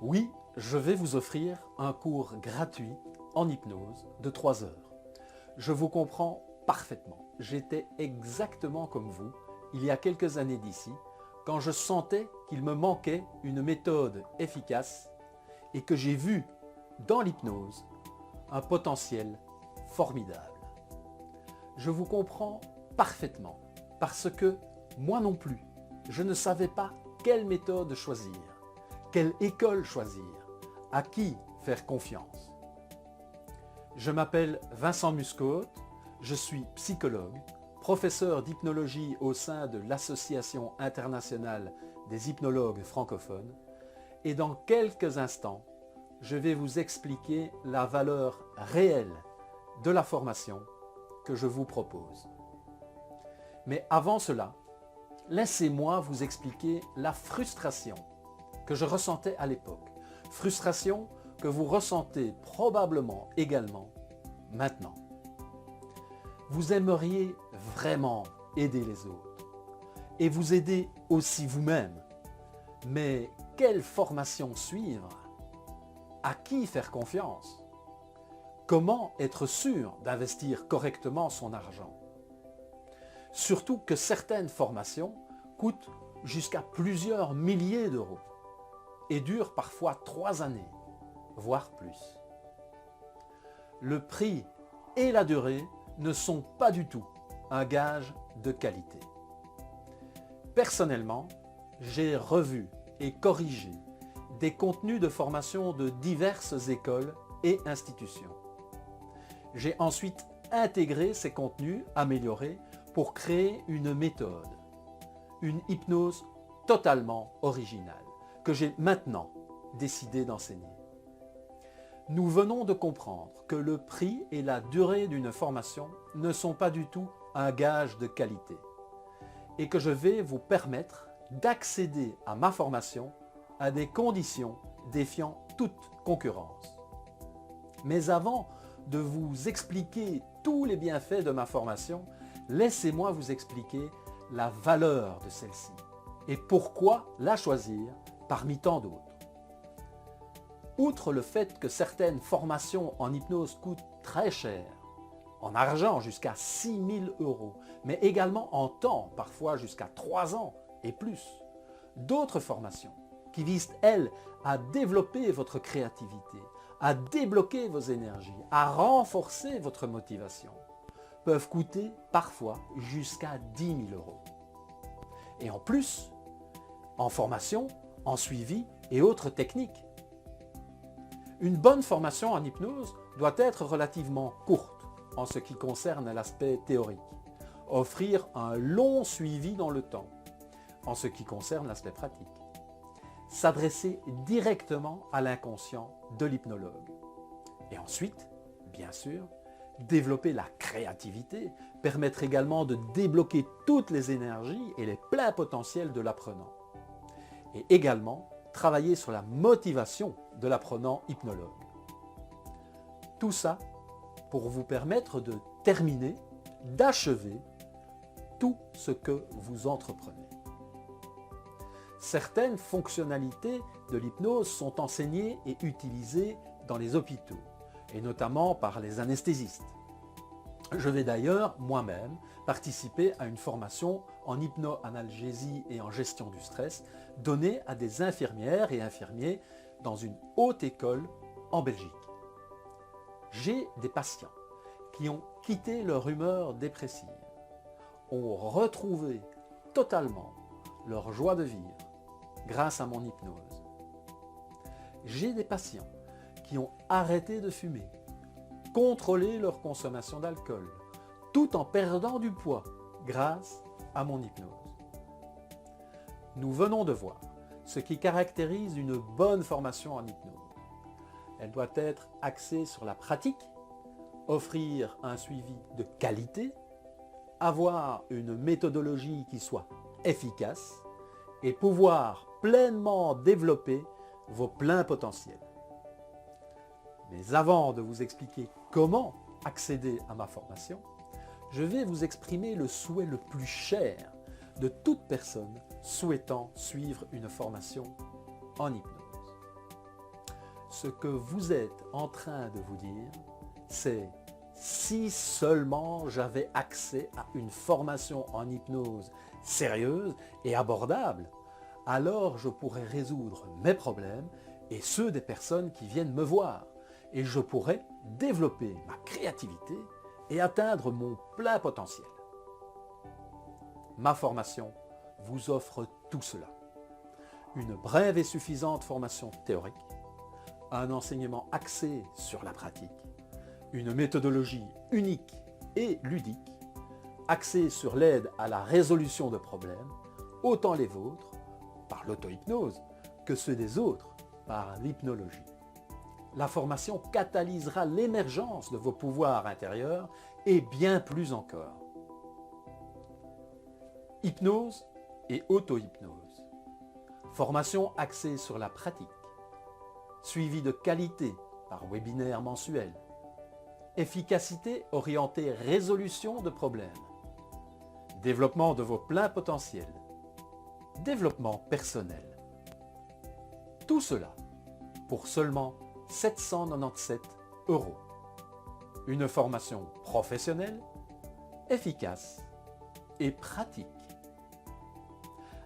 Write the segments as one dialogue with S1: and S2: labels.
S1: Oui, je vais vous offrir un cours gratuit en hypnose de 3 heures. Je vous comprends parfaitement. J'étais exactement comme vous, il y a quelques années d'ici, quand je sentais qu'il me manquait une méthode efficace et que j'ai vu dans l'hypnose un potentiel formidable. Je vous comprends parfaitement parce que moi non plus, je ne savais pas quelle méthode choisir, quelle école choisir, à qui faire confiance. Je m'appelle Vincent Muscotte, je suis psychologue, professeur d'hypnologie au sein de l'Association internationale des hypnologues francophones et dans quelques instants, je vais vous expliquer la valeur réelle de la formation que je vous propose. Mais avant cela, laissez-moi vous expliquer la frustration que je ressentais à l'époque. Frustration que vous ressentez probablement également maintenant. Vous aimeriez vraiment aider les autres et vous aider aussi vous-même. Mais quelle formation suivre? À qui faire confiance? Comment être sûr d'investir correctement son argent? Surtout que certaines formations coûtent jusqu'à plusieurs milliers d'euros et durent parfois 3 années, voire plus. Le prix et la durée ne sont pas du tout un gage de qualité. Personnellement, j'ai revu et corrigé des contenus de formation de diverses écoles et institutions. J'ai ensuite intégré ces contenus améliorés pour créer une méthode, une hypnose totalement originale que j'ai maintenant décidé d'enseigner. Nous venons de comprendre que le prix et la durée d'une formation ne sont pas du tout un gage de qualité et que je vais vous permettre d'accéder à ma formation à des conditions défiant toute concurrence. Mais avant de vous expliquer tous les bienfaits de ma formation, laissez-moi vous expliquer la valeur de celle-ci et pourquoi la choisir parmi tant d'autres. Outre le fait que certaines formations en hypnose coûtent très cher, en argent jusqu'à 6 000 €, mais également en temps, parfois jusqu'à 3 ans et plus, d'autres formations qui visent, elles, à développer votre créativité, à débloquer vos énergies, à renforcer votre motivation, peuvent coûter parfois jusqu'à 10 000 €. Et en plus, en formation, en suivi et autres techniques. Une bonne formation en hypnose doit être relativement courte en ce qui concerne l'aspect théorique, offrir un long suivi dans le temps en ce qui concerne l'aspect pratique, s'adresser directement à l'inconscient de l'hypnologue et ensuite, bien sûr, développer la créativité, permettre également de débloquer toutes les énergies et les pleins potentiels de l'apprenant et également travailler sur la motivation de l'apprenant hypnologue. Tout ça pour vous permettre de terminer, d'achever tout ce que vous entreprenez. Certaines fonctionnalités de l'hypnose sont enseignées et utilisées dans les hôpitaux, et notamment par les anesthésistes. Je vais d'ailleurs moi-même participer à une formation en hypnoanalgésie et en gestion du stress donnée à des infirmières et infirmiers dans une haute école en Belgique. J'ai des patients qui ont quitté leur humeur dépressive, ont retrouvé totalement leur joie de vivre grâce à mon hypnose. J'ai des patients qui ont arrêté de fumer, contrôlé leur consommation d'alcool, tout en perdant du poids grâce à mon hypnose. Nous venons de voir ce qui caractérise une bonne formation en hypnose. Elle doit être axée sur la pratique, offrir un suivi de qualité, avoir une méthodologie qui soit efficace et pouvoir pleinement développer vos pleins potentiels. Mais avant de vous expliquer comment accéder à ma formation, je vais vous exprimer le souhait le plus cher de toute personne souhaitant suivre une formation en hypnose. Ce que vous êtes en train de vous dire, c'est si seulement j'avais accès à une formation en hypnose sérieuse et abordable, alors je pourrais résoudre mes problèmes et ceux des personnes qui viennent me voir. Et je pourrais développer ma créativité et atteindre mon plein potentiel. Ma formation vous offre tout cela. Une brève et suffisante formation théorique, un enseignement axé sur la pratique, une méthodologie unique et ludique, axée sur l'aide à la résolution de problèmes, autant les vôtres par l'auto-hypnose que ceux des autres par l'hypnologie. La formation catalysera l'émergence de vos pouvoirs intérieurs et bien plus encore. Hypnose et auto-hypnose. Formation axée sur la pratique. Suivi de qualité par webinaire mensuel. Efficacité orientée résolution de problèmes. Développement de vos pleins potentiels. Développement personnel. Tout cela pour seulement 797 €. Une formation professionnelle, efficace et pratique.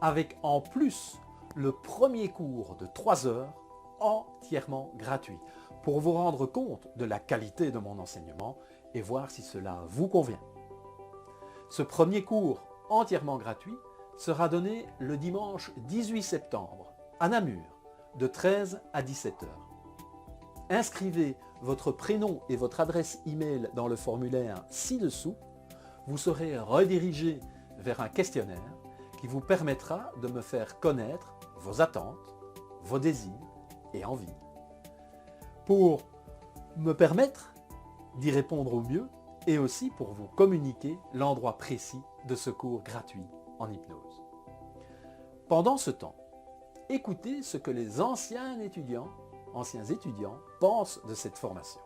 S1: Avec en plus le premier cours de 3 heures entièrement gratuit pour vous rendre compte de la qualité de mon enseignement et voir si cela vous convient. Ce premier cours entièrement gratuit sera donné le dimanche 18 septembre à Namur de 13 à 17 heures. Inscrivez votre prénom et votre adresse email dans le formulaire ci-dessous. Vous serez redirigé vers un questionnaire qui vous permettra de me faire connaître vos attentes, vos désirs et envies. Pour me permettre d'y répondre au mieux et aussi pour vous communiquer l'endroit précis de ce cours gratuit en hypnose. Pendant ce temps, écoutez ce que les anciens étudiants pensent de cette formation.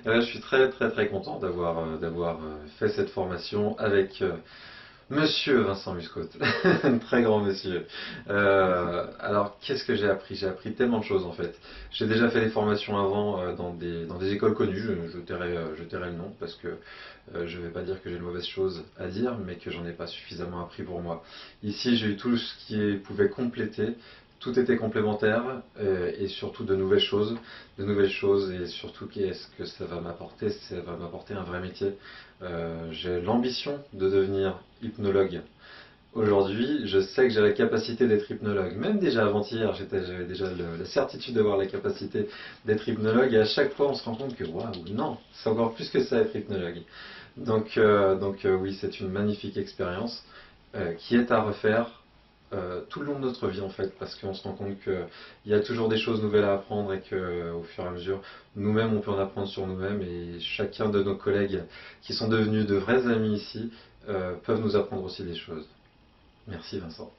S2: Je suis très très très content d'avoir fait cette formation avec Monsieur Vincent Muscotte, très grand monsieur. Alors, qu'est-ce que j'ai appris? J'ai appris tellement de choses en fait. J'ai déjà fait des formations avant dans des écoles connues, je tairai le nom parce que je ne vais pas dire que j'ai de mauvaises choses à dire, mais que j'en ai pas suffisamment appris pour moi. Ici, j'ai eu tout ce qui pouvait compléter, tout était complémentaire et surtout de nouvelles choses et surtout qu'est-ce que ça va m'apporter? Ça va m'apporter un vrai métier. J'ai l'ambition de devenir hypnologue. Aujourd'hui, je sais que j'ai la capacité d'être hypnologue. Même déjà avant-hier, j'avais déjà la certitude d'avoir la capacité d'être hypnologue. Et à chaque fois, on se rend compte que, waouh, non, c'est encore plus que ça être hypnologue. Donc, oui, c'est une magnifique expérience qui est à refaire tout le long de notre vie en fait, parce qu'on se rend compte qu'il y a toujours des choses nouvelles à apprendre et qu'au fur et à mesure, nous-mêmes, on peut en apprendre sur nous-mêmes et chacun de nos collègues qui sont devenus de vrais amis ici peuvent nous apprendre aussi des choses. Merci Vincent.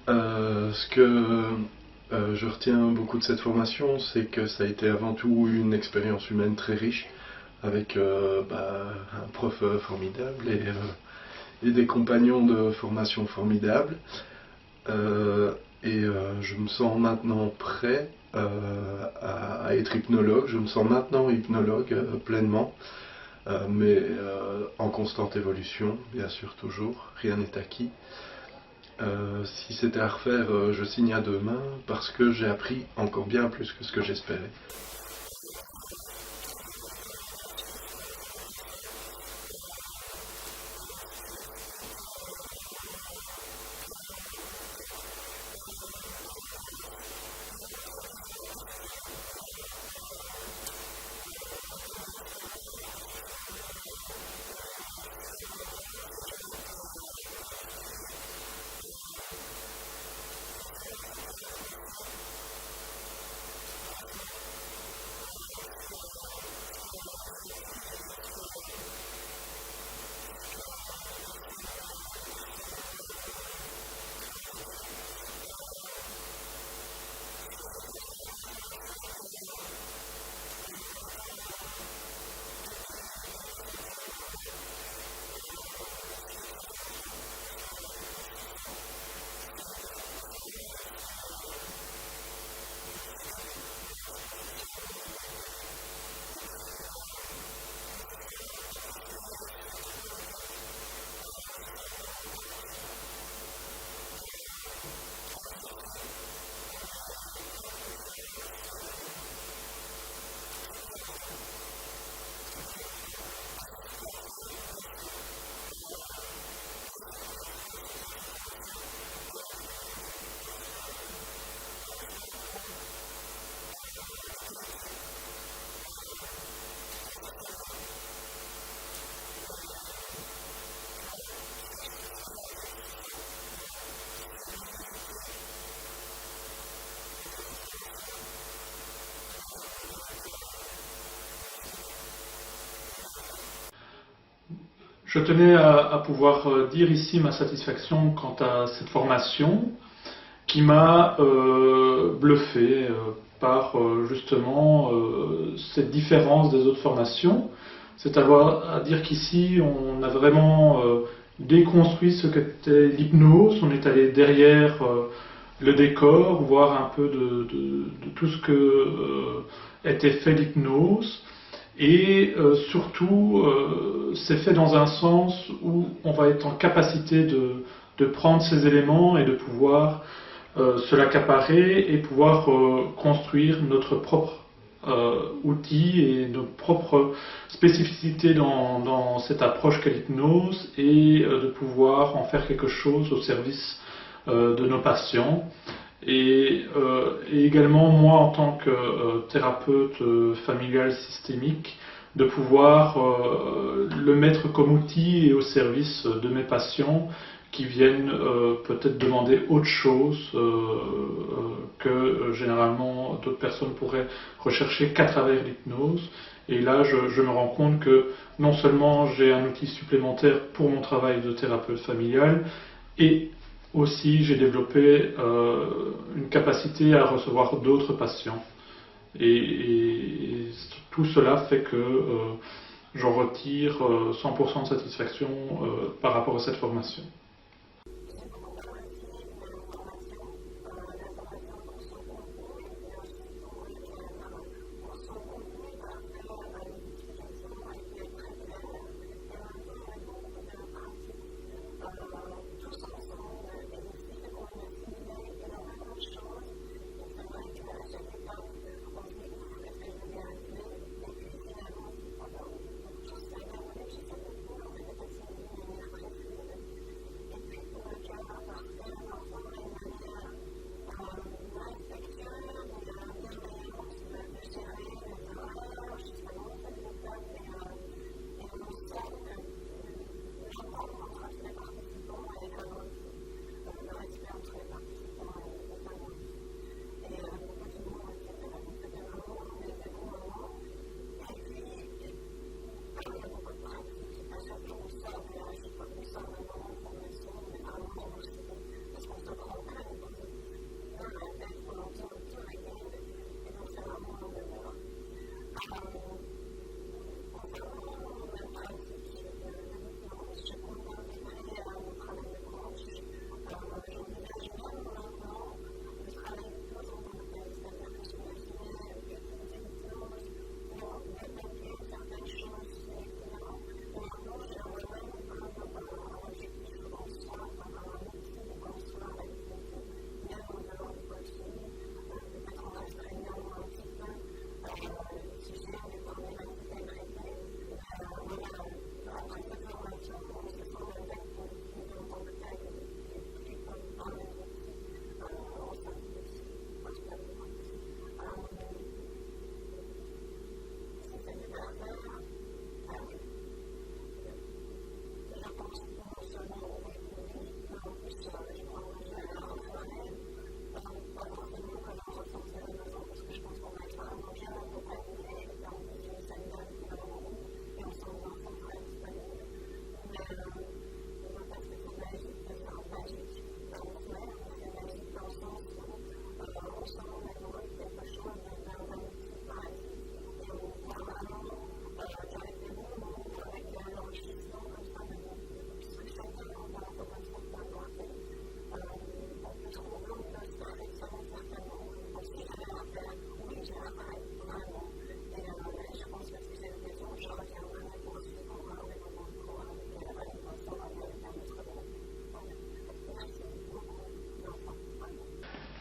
S3: Ce que je retiens beaucoup de cette formation, c'est que ça a été avant tout une expérience humaine très riche, avec un prof formidable et des compagnons de formation formidables. Je me sens maintenant prêt à être hypnologue. Je me sens maintenant hypnologue pleinement, mais en constante évolution, bien sûr toujours, rien n'est acquis. Si c'était à refaire, je signe à deux mains parce que j'ai appris encore bien plus que ce que j'espérais.
S4: Je tenais à pouvoir dire ici ma satisfaction quant à cette formation qui m'a bluffé par justement cette différence des autres formations. C'est à dire qu'ici on a vraiment déconstruit ce qu'était l'hypnose, on est allé derrière le décor, voir un peu de tout ce que était fait l'hypnose. Et surtout, c'est fait dans un sens où on va être en capacité de prendre ces éléments et de pouvoir se l'accaparer et pouvoir construire notre propre outil et nos propres spécificités dans cette approche qu'est l'hypnose et de pouvoir en faire quelque chose au service de nos patients. Et également moi en tant que thérapeute familial systémique, de pouvoir le mettre comme outil et au service de mes patients qui viennent peut-être demander autre chose que généralement d'autres personnes pourraient rechercher qu'à travers l'hypnose. Et là je me rends compte que non seulement j'ai un outil supplémentaire pour mon travail de thérapeute familial, et aussi, j'ai développé une capacité à recevoir d'autres patients. Et tout cela fait que j'en retire 100% de satisfaction par rapport à cette formation.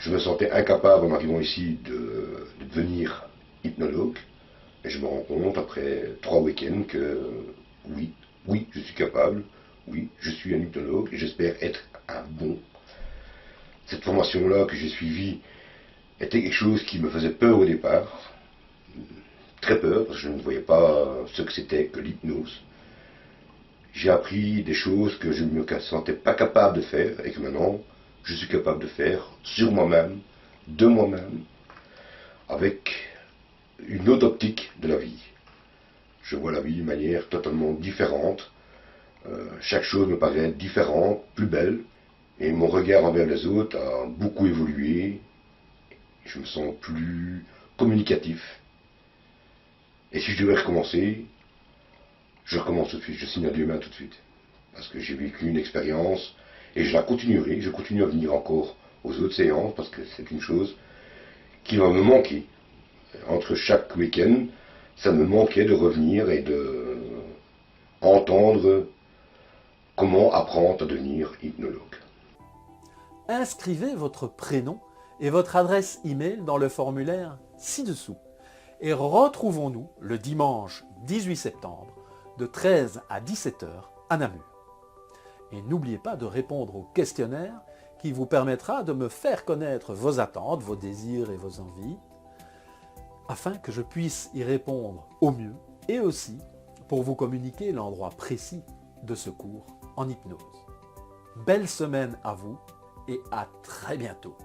S5: Je me sentais incapable en arrivant ici de devenir hypnologue. Et je me rends compte après 3 week-ends que oui, je suis capable, oui, je suis un hypnologue et j'espère être un bon. Cette formation-là que j'ai suivie était quelque chose qui me faisait peur au départ. Très peur, parce que je ne voyais pas ce que c'était que l'hypnose. J'ai appris des choses que je ne me sentais pas capable de faire et que maintenant je suis capable de faire sur moi-même, de moi-même, avec une autre optique de la vie. Je vois la vie d'une manière totalement différente. Chaque chose me paraît différente, plus belle, et mon regard envers les autres a beaucoup évolué. Je me sens plus communicatif. Et si je devais recommencer, je recommence tout de suite, je signe à 2 mains tout de suite. Parce que j'ai vécu une expérience, et je la continuerai, je continue à venir encore aux autres séances, parce que c'est une chose qui va me manquer. Entre chaque week-end, ça me manquait de revenir et de entendre comment apprendre à devenir hypnologue.
S1: Inscrivez votre prénom et votre adresse email dans le formulaire ci-dessous. Et retrouvons-nous le dimanche 18 septembre de 13 à 17 h à Namur. Et n'oubliez pas de répondre au questionnaire qui vous permettra de me faire connaître vos attentes, vos désirs et vos envies, afin que je puisse y répondre au mieux et aussi pour vous communiquer l'endroit précis de ce cours en hypnose. Belle semaine à vous et à très bientôt.